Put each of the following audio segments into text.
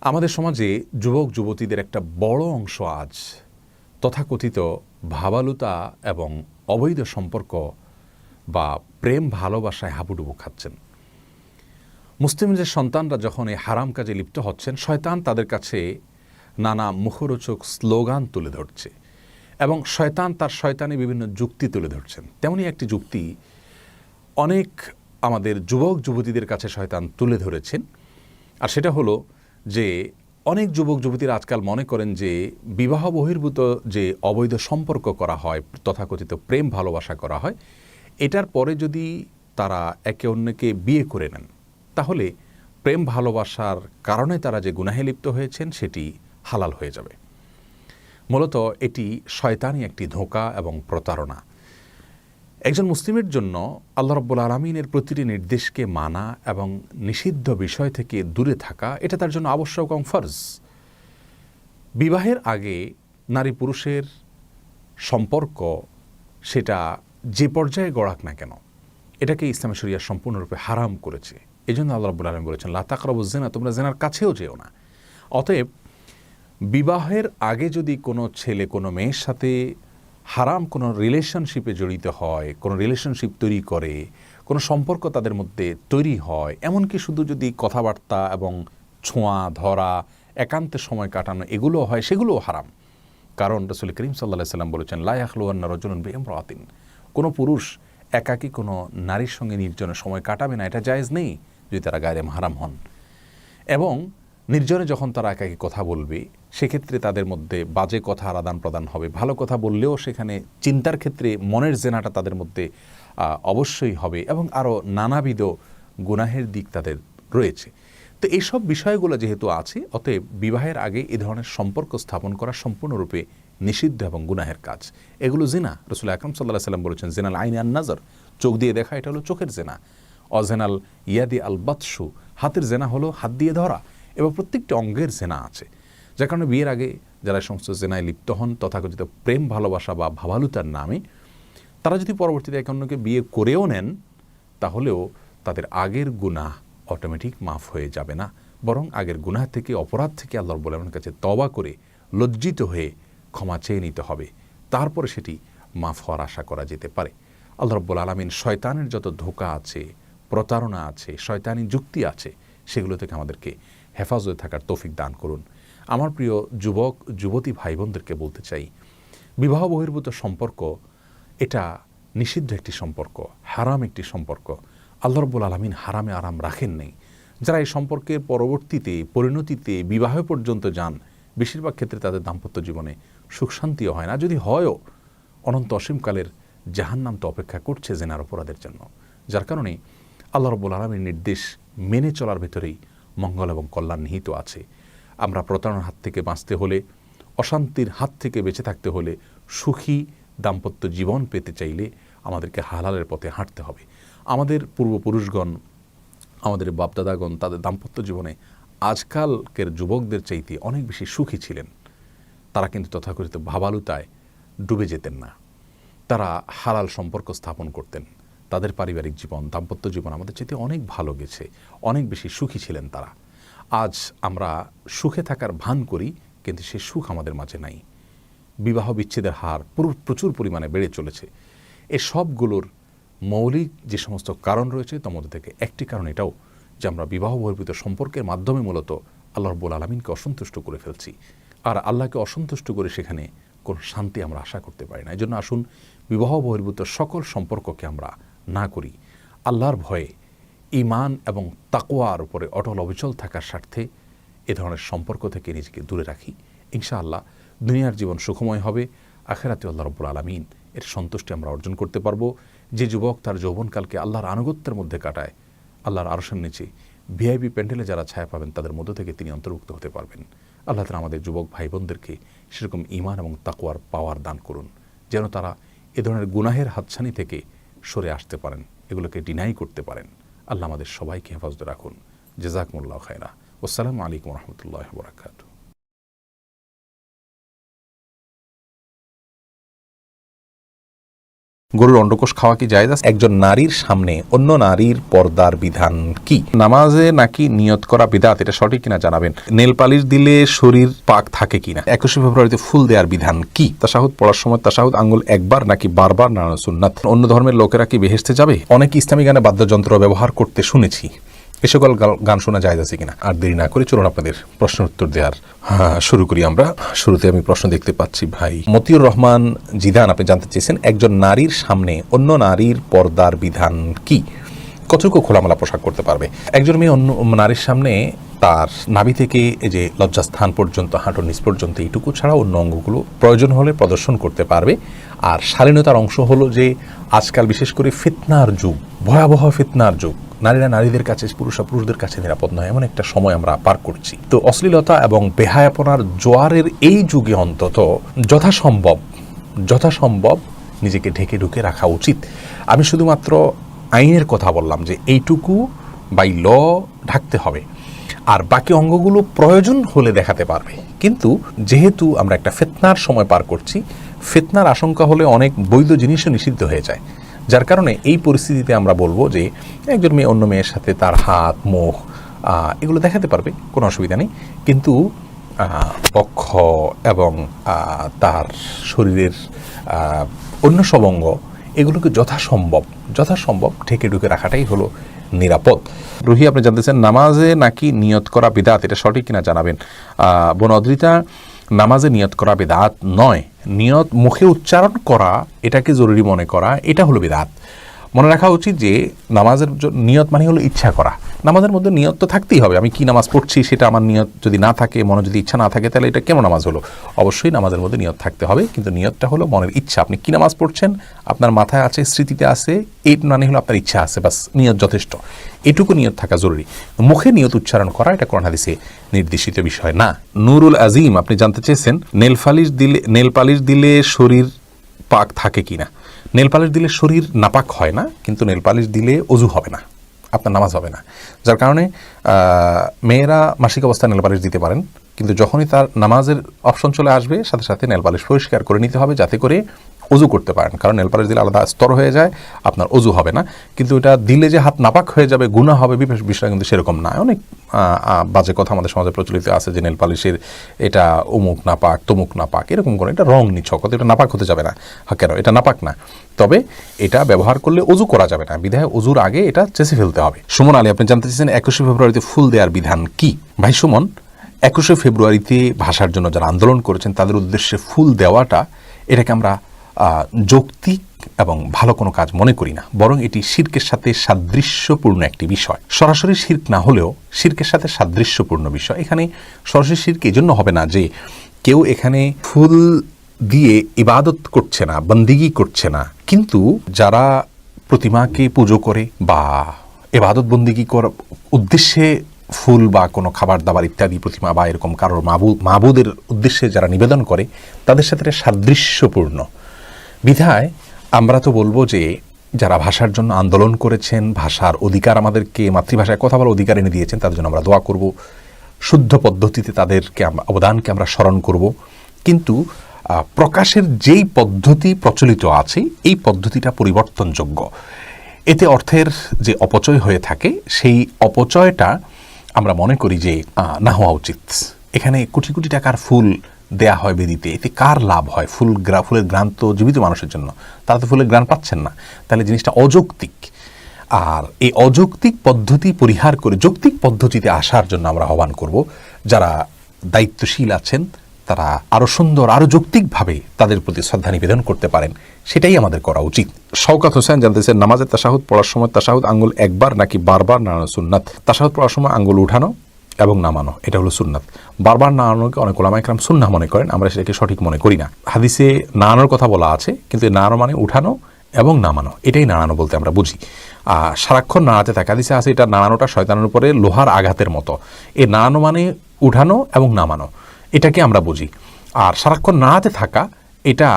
আমাদের সমাজে যুবক যুবতীদের একটা বড় অংশ আজ তথাকথিত ভাবালুতা এবং অবৈধ সম্পর্ক বা প্রেম ভালোবাসায় হাবুডুবু খাচ্ছেন। মুসলিমদের সন্তানরা যখন এই হারাম কাজে লিপ্ত হচ্ছেন, শয়তান তাদের কাছে নানা মুখরোচক স্লোগান তুলে ধরছে এবং শয়তান তার শয়তানি বিভিন্ন যুক্তি তুলে ধরছেন। তেমনই একটি যুক্তি অনেক আমাদের যুবক যুবতীদের কাছে শয়তান তুলে ধরেছেন, আর সেটা হলো যে অনেক যুবক যুবতীরা আজকাল মনে করেন যে বিবাহ বহির্ভূত যে অবৈধ সম্পর্ক করা হয়, তথাকথিত প্রেম ভালোবাসা করা হয়, এটার পরে যদি তারা একে অন্যকে বিয়ে করে নেন তাহলে প্রেম ভালোবাসার কারণে তারা যে গুনাহে লিপ্ত হয়েছেন সেটি হালাল হয়ে যাবে। মূলত এটি শয়তানি একটি ধোঁকা এবং প্রতারণা। একজন মুসলিমের জন্য আল্লাহ রাব্বুল আলামিনের প্রতিটি নির্দেশকে মানা এবং নিষিদ্ধ বিষয় থেকে দূরে থাকা এটা তার জন্য আবশ্যক এবং ফরজ। বিবাহের আগে নারী পুরুষের সম্পর্ক সেটা যে পর্যায়ে গড়াক না কেন, এটাকে ইসলামী শরিয়া সম্পূর্ণরূপে হারাম করেছে। এই জন্য আল্লাহ রাব্বুল আলামিন বলেছেন, লা তাকরাবুজ জিনা, তোমরা জিনার কাছেও যেও না। অতএব বিবাহের আগে যদি কোনো ছেলে কোনো মেয়ের সাথে হারাম কোনো রিলেশনশিপে জড়িত হয়, কোনো রিলেশনশিপ তৈরি করে, কোনো সম্পর্ক তাদের মধ্যে তৈরি হয়, এমনকি শুধু যদি কথাবার্তা এবং ছোঁয়া ধরা, একান্তে সময় কাটানো এগুলো হয়, সেগুলোও হারাম। কারণ রাসূল করিম সাল্লাল্লাহু আলাইহি ওয়াসাল্লাম বলেছেন, লা ইয়াখলুওয়ান্না রাজুলুন বিইমরাতিন, কোনো পুরুষ একাকী কোনো নারীর সঙ্গে নির্জনে সময় কাটাবে না, এটা জায়েজ নেই যদি তারা গায়রে মাহরাম হন। এবং নির্জনে যখন তারা একাকী কথা বলবে সেক্ষেত্রে তাদের মধ্যে বাজে কথা আদান প্রদান হবে, ভালো কথা বললেও সেখানে চিন্তার ক্ষেত্রে মনের জেনাটা তাদের মধ্যে অবশ্যই হবে এবং আরও নানাবিধ গুনাহের দিক তাদের রয়েছে। তো এইসব বিষয়গুলো যেহেতু আছে, অতএব বিবাহের আগে এই ধরনের সম্পর্ক স্থাপন করা সম্পূর্ণরূপে নিষিদ্ধ এবং গুনাহের কাজ। এগুলো জিনা। রাসূল আকরাম সাল্লাল্লাহু আলাইহি ওয়াসাল্লাম বলেছেন, জিনাল আইনি আন নাজর, চোখ দিয়ে দেখা এটা হলো চোখের জেনা। অজেনাল ইয়াদি আল বাতশু, হাতের জেনা হলো হাত দিয়ে ধরা। এবং প্রত্যেকটি অঙ্গের জেনা আছে, যার কারণে বিয়ের আগে যারা সমস্ত জেনায় লিপ্ত হন তথাকথিত প্রেম ভালোবাসা বা ভাবালুতার নামে, তারা যদি পরবর্তীতে একে অন্যকে বিয়ে করেও নেন তাহলেও তাদের আগের গুনাহ অটোমেটিক মাফ হয়ে যাবে না, বরং আগের গুনাহ থেকে, অপরাধ থেকে আল্লাহ রাব্বুল আলামিনের কাছে তওবা করে লজ্জিত হয়ে ক্ষমা চেয়ে নিতে হবে, তারপরে সেটি মাফ হওয়ার আশা করা যেতে পারে। আল্লাহ রাব্বুল আলামিন শয়তানের যত ধোঁকা আছে, প্রতারণা আছে, শয়তানি যুক্তি আছে, সেগুলো থেকে আমাদেরকে হেফাজতে থাকার তৌফিক দান করুন। আমার প্রিয় যুবক যুবতী ভাই বোনদেরকে বলতে চাই, বিবাহ বহির্ভূত সম্পর্ক এটা নিষিদ্ধ একটি সম্পর্ক, হারাম একটি সম্পর্ক। আল্লাহ রাব্বুল আলামিন হারামে আরাম রাখেন নেই। যারা এই সম্পর্কের পরবর্তীতে পরিণতিতে বিবাহ পর্যন্ত যান, বেশিরভাগ ক্ষেত্রে তাদের দাম্পত্য জীবনে সুখ শান্তিও হয় না, যদি হয়ও অনন্ত অসীমকালের জাহান্নাম তো অপেক্ষা করছে জেনার অপরাধের জন্য। যার কারণে আল্লাহ রাব্বুল আলামিনের নির্দেশ মেনে চলার ভেতরেই মঙ্গল এবং কল্যাণ নিহিত আছে। আমরা প্রতারণার হাত থেকে বাঁচতে হলে, অশান্তির হাত থেকে বেঁচে থাকতে হলে, সুখী দাম্পত্য জীবন পেতে চাইলে আমাদেরকে হালালের পথে হাঁটতে হবে। আমাদের পূর্বপুরুষগণ, আমাদের বাপদাদাগণ তাদের দাম্পত্য জীবনে আজকালকের যুবকদের চাইতে অনেক বেশি সুখী ছিলেন। তারা কিন্তু তথাকথিত ভাবালুতায় ডুবে যেতেন না, তারা হালাল সম্পর্ক স্থাপন করতেন। তাদের পারিবারিক জীবন, দাম্পত্য জীবন আমাদের চাইতে অনেক ভালো গেছে, অনেক বেশি সুখী ছিলেন তারা। আজ আমরা সুখে থাকার ভান করি, কিন্তু সে সুখ আমাদের মাঝে নাই। বিবাহ বিচ্ছেদের হার প্রচুর পরিমাণে বেড়ে চলেছে। এ সবগুলোর মৌলিক যে সমস্ত কারণ রয়েছে তার মধ্যে থেকে একটি কারণ এটাও যে আমরা বিবাহ বহির্ভূত সম্পর্কের মাধ্যমে মূলত আল্লাহ রাব্বুল আলামিনকে অসন্তুষ্ট করে ফেলছি, আর আল্লাহকে অসন্তুষ্ট করে সেখানে কোনো শান্তি আমরা আশা করতে পারি না। এই জন্য আসুন বিবাহ বহির্ভূত সকল সম্পর্ককে আমরা না করি, আল্লাহর ভয়ে, ঈমান এবং তাকওয়ার উপরে অটল অবিচল থাকার স্বার্থে এ ধরনের সম্পর্ক থেকে নিজেকে দূরে রাখি। ইনশাআল্লাহ দুনিয়ার জীবন সুখময় হবে, আখিরাতে আল্লাহ রাব্বুল আলামিন এর সন্তুষ্টি আমরা অর্জন করতে পারবো। যে যুবক তার যৌবনকালকে আল্লাহর আনুগত্যের মধ্যে কাটায়, আল্লাহর আরশের নিচে ভিআইপি প্যান্ডেলে যারা ছায়া পাবেন তাদের মধ্য থেকে তিনি অন্তর্ভুক্ত হতে পারবেন। আল্লাহ তাআলা আমাদের যুবক ভাই বোনদেরকে সেরকম ঈমান এবং তাকওয়ার পাওয়ার দান করুন, যেন তারা এ ধরনের গুনাহের হাতছানি থেকে সরে আসতে পারেন, এগুলোকে ডিনাই করতে পারেন। আল্লাহ আমাদের সবাইকে হেফাজতে রাখুন। জাযাকুমুল্লাহু খায়রা। আসসালামু আলাইকুম ওয়া রাহমাতুল্লাহি ওয়া বারাকাতুহু। গরুর অন্ডকোষ খাওয়া কি জায়েজ আছে? একজন নারীর সামনে অন্য নারীর পর্দার বিধান কি? নামাজে নাকি নিয়ত করা বিদআত, এটা সঠিক কিনা জানাবেন। নেল পালিশ দিলে শরীর পাক থাকে কিনা? 21 ফেব্রুয়ারিতে ফুল দেওয়ার বিধান কি? তাশাহুদ পড়ার সময় তাশাহুদ আঙ্গুল একবার নাকি বারবার নাড়ানো সুন্নাত? অন্য ধর্মের লোকেরা কি বেহেশতে যাবে? অনেক ইসলামী গানে বাদ্যযন্ত্র ব্যবহার করতে শুনেছি, এ সকল গান শোনা জায়েজ আছে কিনা? আর দেরি না করে চলুন আপনাদের প্রশ্ন উত্তর দেওয়ার শুরু করি আমরা। শুরুতে আমি প্রশ্ন দেখতে পাচ্ছি ভাই মতিউর রহমান জিদান, আপনি জানতে চেয়েছেন একজন নারীর সামনে অন্য নারীর পর্দার বিধান কি? কতটুকু খোলামেলা পোশাক করতে পারবে একজন মেয়ে অন্য নারীর সামনে? তার নাভি থেকে এই যে লজ্জাস্থান পর্যন্ত, হাঁটুর নিচ পর্যন্ত এইটুকু ছাড়া অন্য অঙ্গগুলো প্রয়োজন হলে প্রদর্শন করতে পারবে। আর শালীনতার অংশ হলো যে আজকাল বিশেষ করে ফিতনার যুগ, ভয়াবহ ফিতনার যুগ, নারীরা নারীদের কাছে, পুরুষরা পুরুষদের কাছে নিরাপদ নয়, এমন একটা সময় আমরা পার করছি। তো অশ্লীলতা এবং বেহায়াপনার জোয়ারের এই যুগে অন্তত যথাসম্ভব নিজেকে ঢেকে ঢুকে রাখা উচিত। আমি শুধুমাত্র আইনের কথা বললাম যে এইটুকু বাই ল ঢাকতে হবে, আর বাকি অঙ্গগুলো প্রয়োজন হলে দেখাতে পারবে। কিন্তু যেহেতু আমরা একটা ফিতনার সময় পার করছি, ফিতনার আশঙ্কা হলে অনেক বৈধ জিনিসও নিষিদ্ধ হয়ে যায়, যার কারণে এই পরিস্থিতিতে আমরা বলবো যে একজন মেয়ে অন্য মেয়ের সাথে তার হাত, মুখ এগুলো দেখাতে পারবে, কোনো অসুবিধা নেই। কিন্তু বক্ষ এবং তার শরীরের অন্য সব অঙ্গ এগুলোকে যথাসম্ভব ঢেকে ঢুকে রাখাটাই হলো নিরাপদ। রুহি, আপনি জানতেছেন নামাজে নাকি নিয়ত করা বিদআত, এটা সঠিক কিনা জানাবেন। বোন অদ্রিতা, নামাজে নিয়ত করা বিদআত নয়, নিয়ত মুখে উচ্চারণ করা এটাকে জরুরি মনে করা এটা হলো বিদআত। মনে রাখা উচিত যে নামাজের নিয়ত মানে হলো ইচ্ছা করা। নামাজের মধ্যে নিয়ত তো থাকতেই হবে। আমি কি নামাজ পড়ছি সেটা আমার নিয়ত যদি না থাকে, মনে যদি ইচ্ছা না থাকে, তাহলে এটা কেন নামাজ হলো? অবশ্যই নামাজের মধ্যে নিয়ত থাকতে হবে, কিন্তু নিয়তটা হলো মনের ইচ্ছা। আপনি কি নামাজ পড়ছেন, আপনার মাথায় আছে, স্মৃতিতে আছে, এই মানে হলো আপনার ইচ্ছা আছে, বাস নিয়ত যথেষ্ট। এটুকু নিয়ত থাকা জরুরি। মুখে নিয়ত উচ্চারণ করা এটা কোরআন হাদিসে নির্দেশিত বিষয় না। নুরুল আজিম, আপনি জানতে চেয়েছেন নেল পালিশ দিলে শরীর পাক থাকে কিনা? নেল পালিশ দিলে শরীর নাপাক হয় না, কিন্তু নেল পালিশ দিলে অজু হবে না, আপনার নামাজ হবে না। যার কারণে মেয়েরা মাসিক অবস্থায় নেল পালিশ দিতে পারেন, কিন্তু যখনই তার নামাজের অপশন চলে আসবে সাথে সাথে নেল পালিশ পরিষ্কার করে নিতে হবে, যাতে করে অজু করতে পারেন। কারণ নেল পালিশ দিলে আলাদা স্তর হয়ে যায়, আপনার অজু হবে না। কিন্তু এটা দিলে যে হাত নাপাক হয়ে যাবে, গুনাহ হবে, বিষয়টা কিন্তু সেরকম না। অনেক বাজে কথা আমাদের সমাজে প্রচলিত আছে যে নেল পালিশের এটা অমুক নাপাক, তমুক নাপাক, এরকম করে। এটা রং নিছক, এটা নাপাক হতে যাবে না। কেন? এটা নাপাক না, তবে এটা ব্যবহার করলে অজু করা যাবে না, বিধায় অজুর আগে এটা চেঁচে ফেলতে হবে। সুমন আলী, আপনি জানতে চাইছেন 21 ফেব্রুয়ারিতে ফুল দেওয়ার বিধান কি? ভাই সুমন, 21 ফেব্রুয়ারিতে ভাষার জন্য যারা আন্দোলন করেছেন তাদের উদ্দেশ্যে ফুল দেওয়াটা, এটাকে আমরা যৌক্তিক এবং ভালো কোনো কাজ মনে করি না, বরং এটি শিরকের সাথে সাদৃশ্যপূর্ণ একটি বিষয়। সরাসরি শিরক না হলেও শিরকের সাথে সাদৃশ্যপূর্ণ বিষয়। এখানে সরাসরি শিরক এই জন্য হবে না যে কেউ এখানে ফুল দিয়ে ইবাদত করছে না, বন্দিগি করছে না, কিন্তু যারা প্রতিমাকে পুজো করে বা ইবাদত বন্দিগি করার উদ্দেশ্যে ফুল বা কোনো খাবার দাবার ইত্যাদি প্রতিমা বা এরকম কারোর মাবুদের উদ্দেশ্যে যারা নিবেদন করে, তাদের সাথে সাদৃশ্যপূর্ণ বিধায় আমরা তো বলবো যে যারা ভাষার জন্য আন্দোলন করেছেন, ভাষার অধিকার আমাদেরকে, মাতৃভাষায় কথা বলার অধিকার এনে দিয়েছেন, তাদের জন্য আমরা দোয়া করব, শুদ্ধ পদ্ধতিতে তাদেরকে অবদানকে আমরা স্মরণ করব। কিন্তু প্রকাশের যেই পদ্ধতি প্রচলিত আছে এই পদ্ধতিটা পরিবর্তনযোগ্য। এতে অর্থের যে অপচয় হয়ে থাকে, সেই অপচয়টা আমরা মনে করি যে না হওয়া উচিত। এখানে কোটি কোটি টাকার ফুল দেয়া হয় বেদিতে, এতে কার লাভ হয়? ফুলের ঘ্রাণ তো জীবিত মানুষের জন্য, তারা তো ফুলের ঘ্রাণ পাচ্ছেন না, তাহলে জিনিসটা অযৌক্তিক। আর এই অযৌক্তিক পদ্ধতি পরিহার করে যৌক্তিক পদ্ধতিতে আসার জন্য আমরা আহ্বান করব। যারা দায়িত্বশীল আছেন তারা আরও সুন্দর, আরও যৌক্তিকভাবে তাদের প্রতি শ্রদ্ধা নিবেদন করতে পারেন, সেটাই আমাদের করা উচিত। শওকাত হোসেন জানতেছেন নামাজের তাশাহুদ পড়ার সময় তাশাহুদ আঙ্গুল একবার নাকি বারবার নাড়ানো সুন্নাত? তাশাহুদ পড়ার সময় আঙ্গুল উঠানো এবং নামানো এটা হলো সুন্নাত। বারবার নাড়ানোকে অনেক ওলামা ইকরাম সুন্নাহ মনে করেন, আমরা সেটাকে সঠিক মনে করি না। হাদিসে নাড়ানোর কথা বলা আছে, কিন্তু নাড়ানো মানে উঠানো এবং নামানো, এটাই নাড়ানো বলতে আমরা বুঝি। সারাক্ষণ নাড়াতে থাকে, হাদিসে আছে এটা নাড়ানোটা শয়তানের উপরে লোহার আঘাতের মতো। এই নাড়ানো মানে উঠানো এবং নামানো, এটাকে আমরা বুঝি। আর সারাক্ষণ নাড়াতে থাকা এটা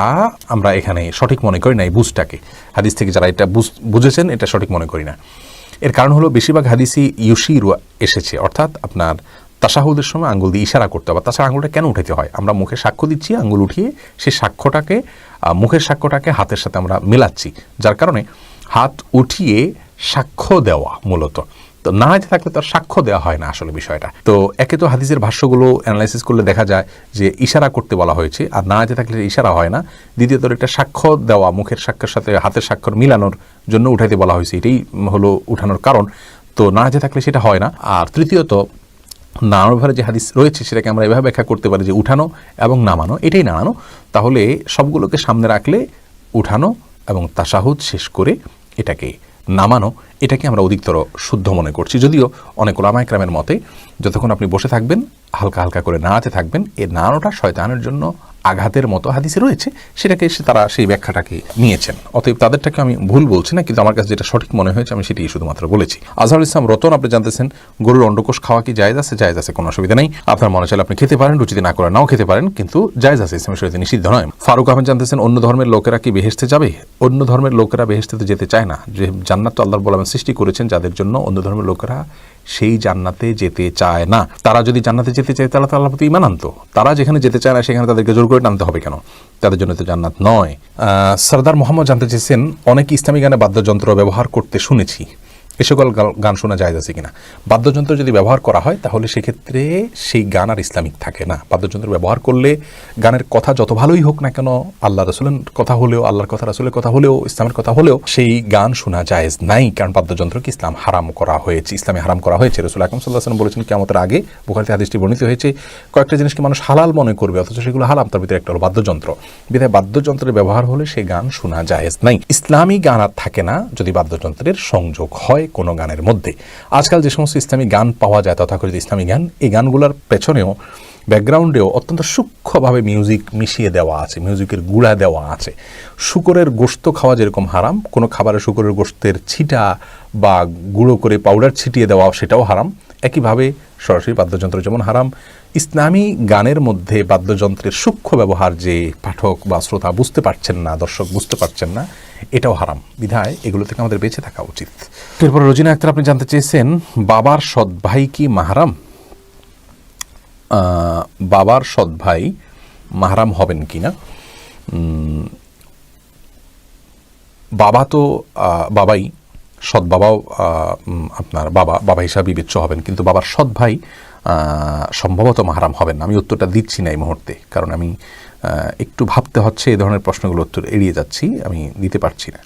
আমরা এখানে সঠিক মনে করি না। এই বুঝটাকে হাদিস থেকে যারা এটা বুঝেছেন এটা সঠিক মনে করি না। এর কারণ হলো বেশিরভাগ হাদিসই ইউশিরু এসেছে, অর্থাৎ আপনার তাশাহুদের সময় আঙ্গুল দিয়ে ইশারা করতে হবে। তাছাড়া আঙ্গুলটা কেন উঠাতে হয়? আমরা মুখে সাক্ষ্য দিচ্ছি, আঙ্গুল উঠিয়ে সেই সাক্ষ্যটাকে মুখের সাক্ষ্যটাকে হাতের সাথে আমরা মেলাচ্ছি, যার কারণে হাত উঠিয়ে সাক্ষ্য দেওয়া মূলত। তো না হাতে থাকলে তো আর সাক্ষ্য দেওয়া হয় না আসলে বিষয়টা। তো একে তো হাদিসের ভাষ্যগুলো অ্যানালাইসিস করলে দেখা যায় যে ইশারা করতে বলা হয়েছে, আর না হাতে থাকলে ইশারা হয় না। দ্বিতীয়ত একটা সাক্ষ্য দেওয়া, মুখের সাক্ষ্যের সাথে হাতের স্বাক্ষর মিলানোর জন্য উঠাইতে বলা হয়েছে, এটাই হলো উঠানোর কারণ। তো না হাতে থাকলে সেটা হয় না। আর তৃতীয়ত নাড়ানোর যে হাদিস রয়েছে সেটাকে আমরা এভাবে ব্যাখ্যা করতে পারি যে উঠানো এবং নামানো এটাই নাড়ানো। তাহলে সবগুলোকে সামনে রাখলে উঠানো এবং তাশাহুদ শেষ করে এটাকে নামানো, এটাকে আমরা অধিকতর শুদ্ধ মনে করছি। যদিও অনেক উলামা ইকরামের মতে যতক্ষণ আপনি বসে থাকবেন হালকা হালকা করে নাড়াতে থাকবেন, এই নাড়ানোটা শয়তানের জন্য আঘাতের মতো হাদিসে রয়েছে, সেটাকে তারা সেই ব্যাখ্যাটাকে নিয়েছেন। অতএব তাদেরটাকে আমি ভুল বলছি না, কিন্তু আমার কাছে যেটা সঠিক মনে হয়েছে আমি সেটাই শুধুমাত্র বলেছি। আজহারুল ইসলাম রতন, আপনি জানতেছেন গরুর অন্ডকোষ খাওয়া কি জায়েজ আছে? জায়েজ আছে, কোনো অসুবিধা নেই। আপনার মনে চাইলে আপনি খেতে পারেন, রুচিতে না করে নাও খেতে পারেন, কিন্তু জায়েজ আছে, ইসলামের শরীয়তে নিষিদ্ধ নয়। ফারুক আহমেদ জানতেছেন অন্য ধর্মের লোকেরা কি বেহেশতে যাবে? অন্য ধর্মের লোকেরা বেহেশতে তো যেতে চায় না। যে জান্নাত তো আল্লাহ রাব্বুল আলামিন সৃষ্টি করেছেন যাদের জন্য, অন্য ধর্মের লোকেরা সেই জান্নাতে যেতে চায় না। তারা যদি জান্নাতে যেতে চায় তাহলে তো আল্লাহর প্রতি ঈমান আনতো। তারা যেখানে যেতে চায় না সেখানে তাদেরকে জোর করে টানতে হবে কেন? তাদের জন্য তো জান্নাত নয়। সরদার মোহাম্মদ জানতে চেয়েছেন অনেক ইসলামী গানে বাদ্যযন্ত্র ব্যবহার করতে শুনেছি, এ সকল গান শোনা যায় আছে কিনা? বাদ্যযন্ত্র যদি ব্যবহার করা হয় তাহলে সেক্ষেত্রে সেই গান আর ইসলামিক থাকে না। বাদ্যযন্ত্র ব্যবহার করলে গানের কথা যত ভালোই হোক না কেন, আল্লাহ রাসূলের কথা হলেও, আল্লাহর কথা রাসূলের কথা হলেও, ইসলামের কথা হলেও সেই গান শোনা জায়েজ নাই, কারণ বাদ্যযন্ত্রকে ইসলাম হারাম করা হয়েছে, ইসলামে হারাম করা হয়েছে। রাসূল আকরাম সাল্লাল্লাহু আলাইহি ওয়াসাল্লাম বলেছেন কিয়ামতের আগে, বুখারীতে হাদিসটি বর্ণিত হয়েছে, কয়েকটা জিনিসকে মানুষ হালাল মনে করবে অথচ সেগুলো হারাম, তার ভিতরে একটা হলো বাদ্যযন্ত্র। বিধায় বাদ্যযন্ত্রের ব্যবহার হলে সেই গান শোনা জায়েজ নাই। ইসলামী গান আর থাকে না যদি বাদ্যযন্ত্রের সংযোগ হয় কোনো গানের মধ্যে। আজকাল যে সমস্ত ইসলামী গান পাওয়া যায় তথাকথিত ইসলামী গান, এই গানগুলোর পেছনেও ব্যাকগ্রাউন্ডেও অত্যন্ত সূক্ষ্মভাবে মিউজিক মিশিয়ে দেওয়া আছে, মিউজিকের গুঁড়া দেওয়া আছে। শূকরের গোশত খাওয়া যেরকম হারাম, কোনো খাবারে শূকরের গোশতের ছিটা বা গুঁড়ো করে পাউডার ছিটিয়ে দেওয়া সেটাও হারাম। একইভাবে সরাসরি বাদ্যযন্ত্র যেমন হারাম, ইসলামী গানের মধ্যে বাদ্যযন্ত্রের সূক্ষ্ম ব্যবহার যে পাঠক বা শ্রোতা বুঝতে পারছেন না, দর্শক বুঝতে পারছেন না, এটাও হারাম। বিধায় এগুলো থেকে আমাদের বেঁচে থাকা উচিত। এরপর রোজিনা আক্তার আপনি জানতে চেয়েছেন বাবার সৎ ভাই কি মাহরাম? বাবার সৎ ভাই মাহরাম হবেন কিনা? বাবা তো বাবাই, সৎ বাবাও আপনার বাবা হিসাবে বিবেচ্য হবেন, কিন্তু বাবার সৎ ভাই সম্ভবত মাহরাম হবেন না। আমি উত্তরটা দিচ্ছি না এই মুহূর্তে, কারণ আমি একটু ভাবতে হচ্ছে, এই ধরনের প্রশ্নগুলো উত্তর এড়িয়ে যাচ্ছি, আমি দিতে পারছি না।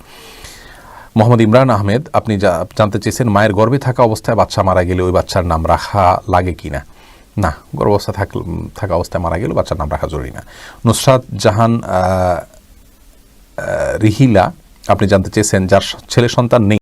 মোহাম্মদ ইমরান আহমেদ আপনি জানতে চেয়েছেন মায়ের গর্ভে থাকা অবস্থায় বাচ্চা মারা গেলে ওই বাচ্চার নাম রাখা লাগে কি না? না, গর্ভাবস্থা থাকা অবস্থায় মারা গেলে বাচ্চার নাম রাখা জরুরি না। নুসরাত জাহান রিহিলা আপনি জানতে চেয়েছেন যার ছেলে সন্তান নেই